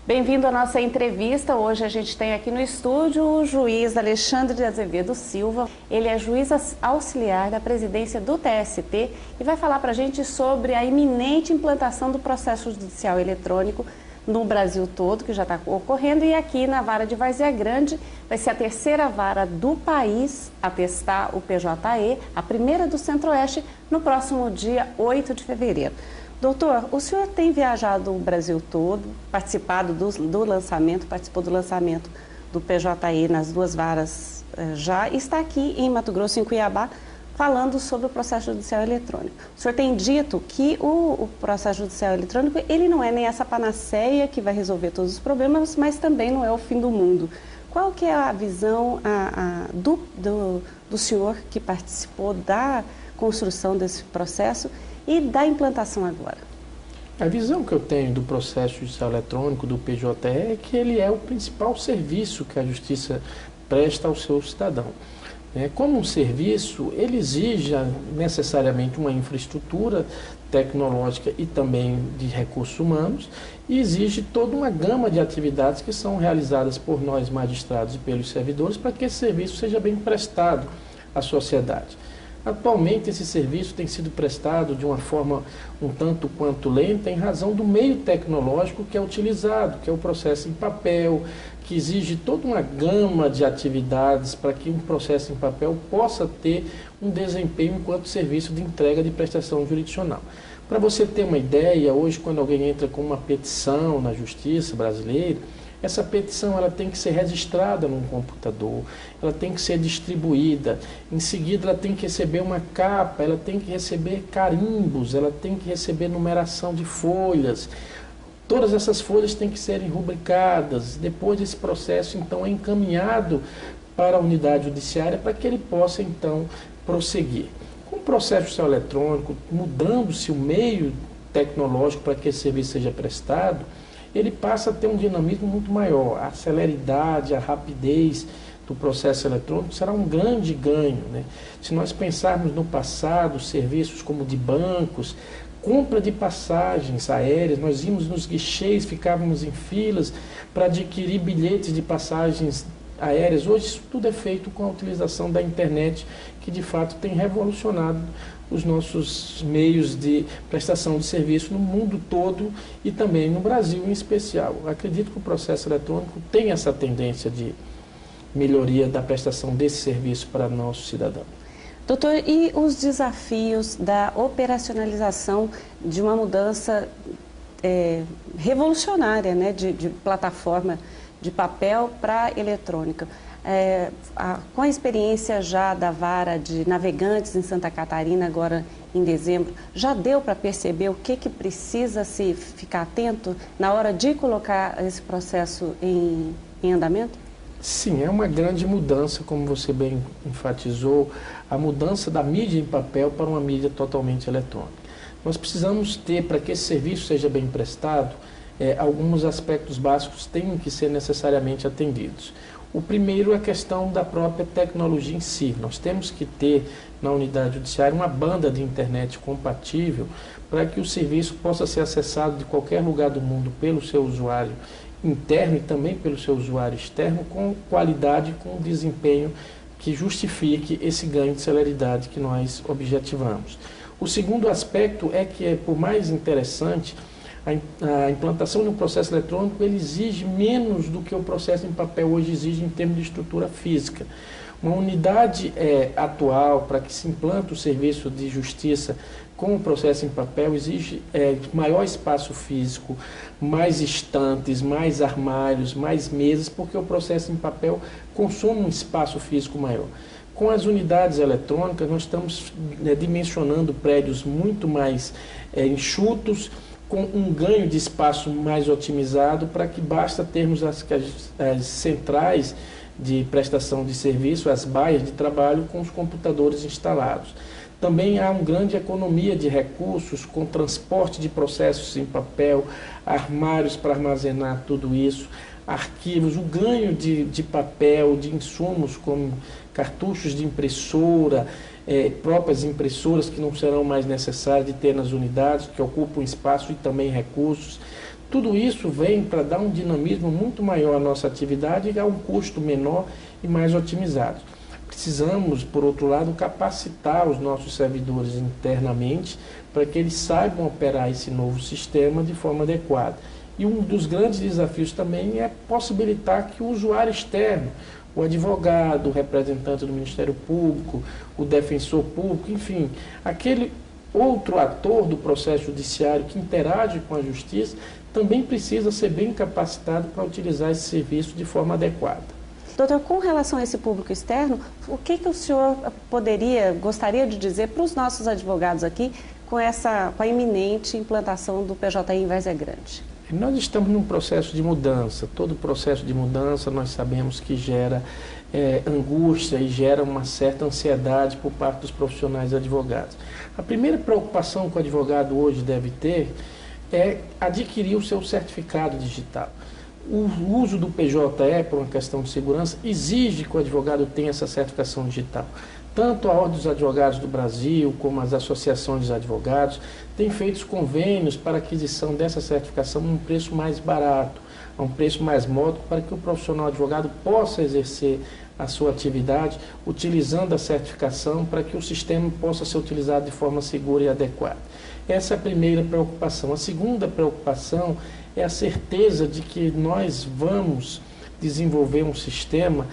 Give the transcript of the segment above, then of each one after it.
Bem-vindo à nossa entrevista. Hoje a gente tem aqui no estúdio o juiz Alexandre de Azevedo Silva. Ele é juiz auxiliar da presidência do TST e vai falar para a gente sobre a iminente implantação do processo judicial eletrônico no Brasil todo, que já está ocorrendo, e aqui na vara de Várzea Grande vai ser a terceira vara do país a testar o PJE, a primeira do Centro-Oeste, no próximo dia 8 de fevereiro. Doutor, o senhor tem viajado o Brasil todo, participou do lançamento do PJE nas duas varas já, e está aqui em Mato Grosso, em Cuiabá, falando sobre o processo judicial eletrônico. O senhor tem dito que o processo judicial eletrônico, ele não é nem essa panaceia que vai resolver todos os problemas, mas também não é o fim do mundo. Qual que é a visão do senhor que participou da construção desse processo e da implantação agora? A visão que eu tenho do processo judicial eletrônico, do PJE, é que ele é o principal serviço que a Justiça presta ao seu cidadão. Como um serviço, ele exige necessariamente uma infraestrutura tecnológica e também de recursos humanos, e exige toda uma gama de atividades que são realizadas por nós magistrados e pelos servidores para que esse serviço seja bem prestado à sociedade. Atualmente, esse serviço tem sido prestado de uma forma um tanto quanto lenta em razão do meio tecnológico que é utilizado, que é o processo em papel, que exige toda uma gama de atividades para que um processo em papel possa ter um desempenho enquanto serviço de entrega de prestação jurisdicional. Para você ter uma ideia, hoje quando alguém entra com uma petição na Justiça brasileira, essa petição ela tem que ser registrada num computador, ela tem que ser distribuída, em seguida ela tem que receber uma capa, ela tem que receber carimbos, ela tem que receber numeração de folhas. Todas essas folhas têm que serem rubricadas. Depois desse processo, então, é encaminhado para a unidade judiciária para que ele possa, então, prosseguir. Com o processo judicial eletrônico, mudando-se o meio tecnológico para que esse serviço seja prestado, ele passa a ter um dinamismo muito maior. A celeridade, a rapidez do processo eletrônico será um grande ganho, Se nós pensarmos no passado, serviços como de bancos, compra de passagens aéreas, nós íamos nos guichês, ficávamos em filas para adquirir bilhetes de passagens aéreas. Hoje isso tudo é feito com a utilização da internet, que de fato tem revolucionado os nossos meios de prestação de serviço no mundo todo e também no Brasil em especial. Acredito que o processo eletrônico tem essa tendência de melhoria da prestação desse serviço para nosso cidadão. Doutor, e os desafios da operacionalização de uma mudança revolucionária, de plataforma de papel para eletrônica? Com a experiência já da vara de Navegantes em Santa Catarina, agora em dezembro, já deu para perceber o que precisa se ficar atento na hora de colocar esse processo em andamento? Sim, é uma grande mudança, como você bem enfatizou, a mudança da mídia em papel para uma mídia totalmente eletrônica. Nós precisamos ter, para que esse serviço seja bem prestado, alguns aspectos básicos têm que ser necessariamente atendidos. O primeiro é a questão da própria tecnologia em si. Nós temos que ter na unidade judiciária uma banda de internet compatível para que o serviço possa ser acessado de qualquer lugar do mundo pelo seu usuário interno e também pelo seu usuário externo, com qualidade e com desempenho que justifique esse ganho de celeridade que nós objetivamos. O segundo aspecto é que, por mais interessante, a implantação de um processo eletrônico ele exige menos do que o processo em papel hoje exige em termos de estrutura física. Uma unidade atual, para que se implante o serviço de justiça com o processo em papel, exige maior espaço físico, mais estantes, mais armários, mais mesas, porque o processo em papel consome um espaço físico maior. Com as unidades eletrônicas, nós estamos dimensionando prédios muito mais enxutos, com um ganho de espaço mais otimizado, para que basta termos as centrais de prestação de serviço, as baias de trabalho com os computadores instalados. Também há uma grande economia de recursos com transporte de processos em papel, armários para armazenar tudo isso, arquivos, o ganho de papel, de insumos como cartuchos de impressora, próprias impressoras que não serão mais necessárias de ter nas unidades, que ocupam espaço e também recursos. Tudo isso vem para dar um dinamismo muito maior à nossa atividade e a um custo menor e mais otimizado. Precisamos, por outro lado, capacitar os nossos servidores internamente para que eles saibam operar esse novo sistema de forma adequada. E um dos grandes desafios também é possibilitar que o usuário externo, o advogado, o representante do Ministério Público, o defensor público, enfim, aquele outro ator do processo judiciário que interage com a justiça, também precisa ser bem capacitado para utilizar esse serviço de forma adequada. Doutor, com relação a esse público externo, o que o senhor gostaria de dizer para os nossos advogados aqui com a iminente implantação do PJI em Várzea Grande? Nós estamos num processo de mudança. Todo processo de mudança nós sabemos que gera angústia e gera uma certa ansiedade por parte dos profissionais advogados. A primeira preocupação que o advogado hoje deve ter é adquirir o seu certificado digital. O uso do PJE, por uma questão de segurança, exige que o advogado tenha essa certificação digital. Tanto a Ordem dos Advogados do Brasil, como as associações dos advogados, têm feito convênios para aquisição dessa certificação a um preço mais barato, a um preço mais módico, para que o profissional advogado possa exercer a sua atividade utilizando a certificação para que o sistema possa ser utilizado de forma segura e adequada. Essa é a primeira preocupação. A segunda preocupação é a certeza de que nós vamos desenvolver um sistema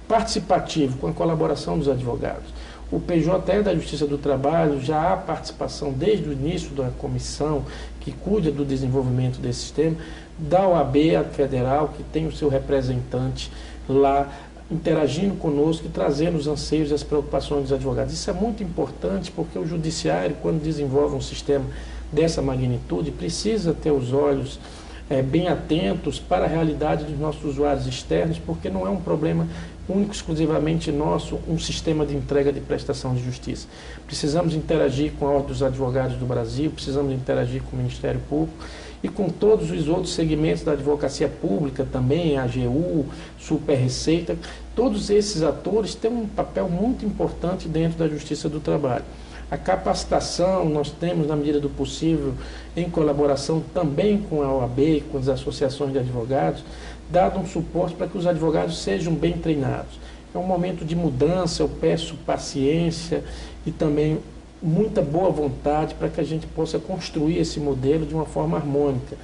participativo com a colaboração dos advogados. O PJE da Justiça do Trabalho já há participação desde o início da comissão que cuida do desenvolvimento desse sistema, da OAB Federal, que tem o seu representante lá interagindo conosco e trazendo os anseios e as preocupações dos advogados. Isso é muito importante porque o judiciário, quando desenvolve um sistema dessa magnitude, precisa ter os olhos bem atentos para a realidade dos nossos usuários externos, porque não é um problema único, exclusivamente nosso, um sistema de entrega de prestação de justiça. Precisamos interagir com a Ordem dos Advogados do Brasil, precisamos interagir com o Ministério Público e com todos os outros segmentos da advocacia pública também, a AGU, Super Receita. Todos esses atores têm um papel muito importante dentro da Justiça do Trabalho. A capacitação nós temos, na medida do possível, em colaboração também com a OAB, com as associações de advogados, dado um suporte para que os advogados sejam bem treinados. É um momento de mudança, eu peço paciência e também muita boa vontade para que a gente possa construir esse modelo de uma forma harmônica.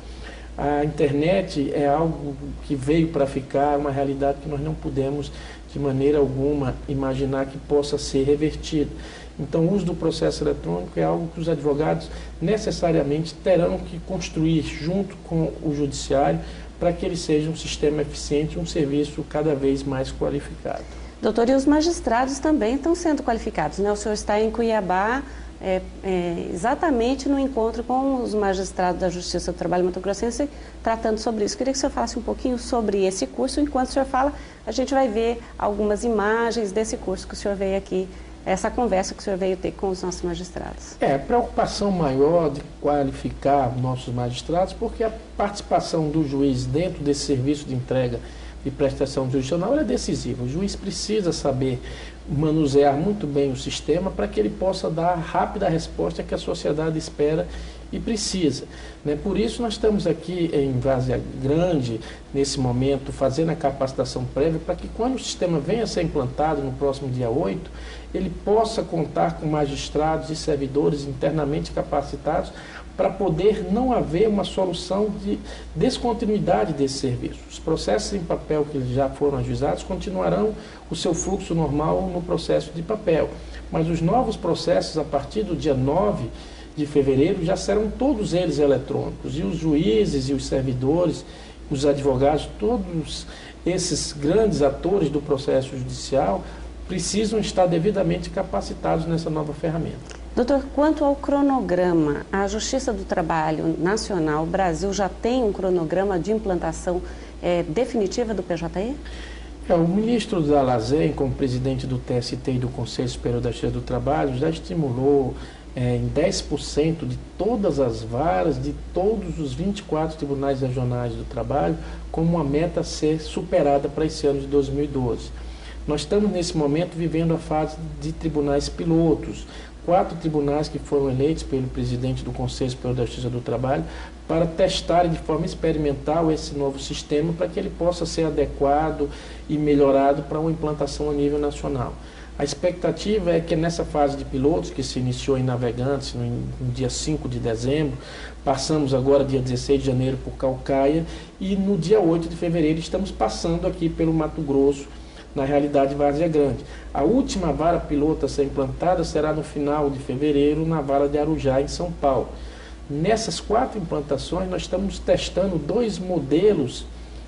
A internet é algo que veio para ficar, uma realidade que nós não podemos, de maneira alguma, imaginar que possa ser revertida. Então, o uso do processo eletrônico é algo que os advogados necessariamente terão que construir junto com o judiciário para que ele seja um sistema eficiente, um serviço cada vez mais qualificado. Doutor, e os magistrados também estão sendo qualificados, né? O senhor está em Cuiabá, exatamente no encontro com os magistrados da Justiça do Trabalho mato-grossense, tratando sobre isso. Queria que o senhor falasse um pouquinho sobre esse curso. Enquanto o senhor fala, a gente vai ver algumas imagens desse curso que o senhor veio aqui, essa conversa que o senhor veio ter com os nossos magistrados. Preocupação maior de qualificar nossos magistrados, porque a participação do juiz dentro desse serviço de entrega e prestação jurisdicional é decisiva. O juiz precisa saber manusear muito bem o sistema para que ele possa dar a rápida resposta que a sociedade espera e precisa. Por isso nós estamos aqui em Várzea Grande, nesse momento, fazendo a capacitação prévia para que quando o sistema venha a ser implantado no próximo dia 8, ele possa contar com magistrados e servidores internamente capacitados para poder não haver uma solução de descontinuidade desse serviço. Os processos em papel que já foram ajuizados continuarão o seu fluxo normal no processo de papel, mas os novos processos, a partir do dia 9 de fevereiro, já serão todos eles eletrônicos, e os juízes e os servidores, os advogados, todos esses grandes atores do processo judicial precisam estar devidamente capacitados nessa nova ferramenta. Doutor, quanto ao cronograma, a Justiça do Trabalho Nacional, o Brasil já tem um cronograma de implantação definitiva do PJI? O ministro Dall'Azen, como presidente do TST e do Conselho Superior da Justiça do Trabalho, já estimulou em 10% de todas as varas de todos os 24 tribunais regionais do trabalho como uma meta a ser superada para esse ano de 2012. Nós estamos, nesse momento, vivendo a fase de tribunais pilotos, 4 tribunais que foram eleitos pelo presidente do Conselho Superior da Justiça do Trabalho para testarem de forma experimental esse novo sistema para que ele possa ser adequado e melhorado para uma implantação a nível nacional. A expectativa é que nessa fase de pilotos, que se iniciou em Navegantes no dia 5 de dezembro, passamos agora dia 16 de janeiro por Caucaia e no dia 8 de fevereiro estamos passando aqui pelo Mato Grosso, na realidade Várzea Grande. A última vara piloto a ser implantada será no final de fevereiro na vara de Arujá, em São Paulo. Nessas 4 implantações nós estamos testando 2 modelos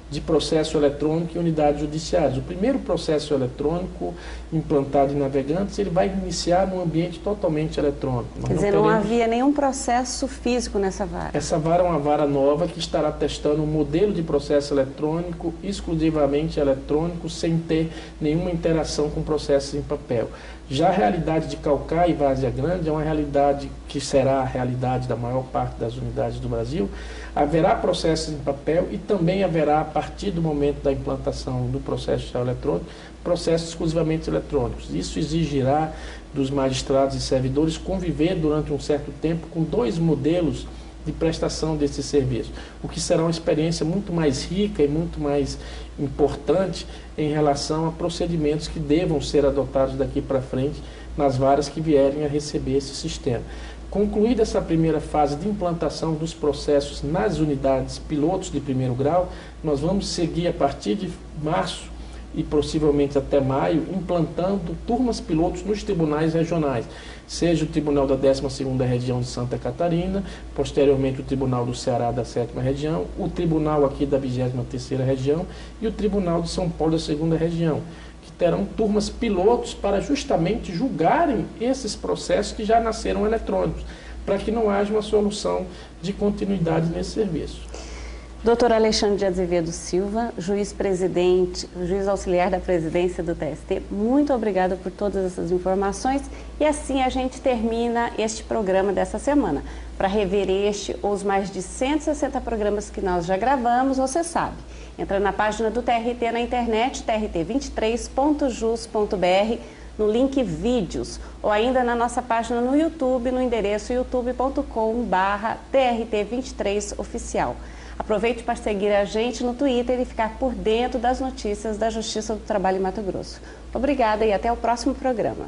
de processo eletrônico em unidades judiciárias. O primeiro processo eletrônico implantado em Navegantes, ele vai iniciar num ambiente totalmente eletrônico. Quer dizer, não havia nenhum processo físico nessa vara? Essa vara é uma vara nova que estará testando um modelo de processo eletrônico, exclusivamente eletrônico, sem ter nenhuma interação com processos em papel. Já a realidade de Caucaia e Várzea Grande é uma realidade que será a realidade da maior parte das unidades do Brasil. Haverá processos em papel e também haverá, a partir do momento da implantação do processo judicial eletrônico, processos exclusivamente eletrônicos. Isso exigirá dos magistrados e servidores conviver durante um certo tempo com 2 modelos de prestação desse serviço, o que será uma experiência muito mais rica e muito mais importante em relação a procedimentos que devam ser adotados daqui para frente nas varas que vierem a receber esse sistema. Concluída essa primeira fase de implantação dos processos nas unidades pilotos de primeiro grau, nós vamos seguir a partir de março e possivelmente até maio, implantando turmas pilotos nos tribunais regionais, seja o Tribunal da 12ª Região de Santa Catarina, posteriormente o Tribunal do Ceará da 7ª Região, o Tribunal aqui da 23ª Região e o Tribunal de São Paulo da 2ª Região, que terão turmas pilotos para justamente julgarem esses processos que já nasceram eletrônicos, para que não haja uma solução de continuidade nesse serviço. Doutor Alexandre de Azevedo Silva, juiz auxiliar da presidência do TST, muito obrigada por todas essas informações e assim a gente termina este programa dessa semana. Para rever este ou os mais de 160 programas que nós já gravamos, você sabe, entra na página do TRT na internet, trt23.jus.br, no link vídeos, ou ainda na nossa página no YouTube, no endereço youtube.com/trt23oficial. Aproveite para seguir a gente no Twitter e ficar por dentro das notícias da Justiça do Trabalho em Mato Grosso. Obrigada e até o próximo programa.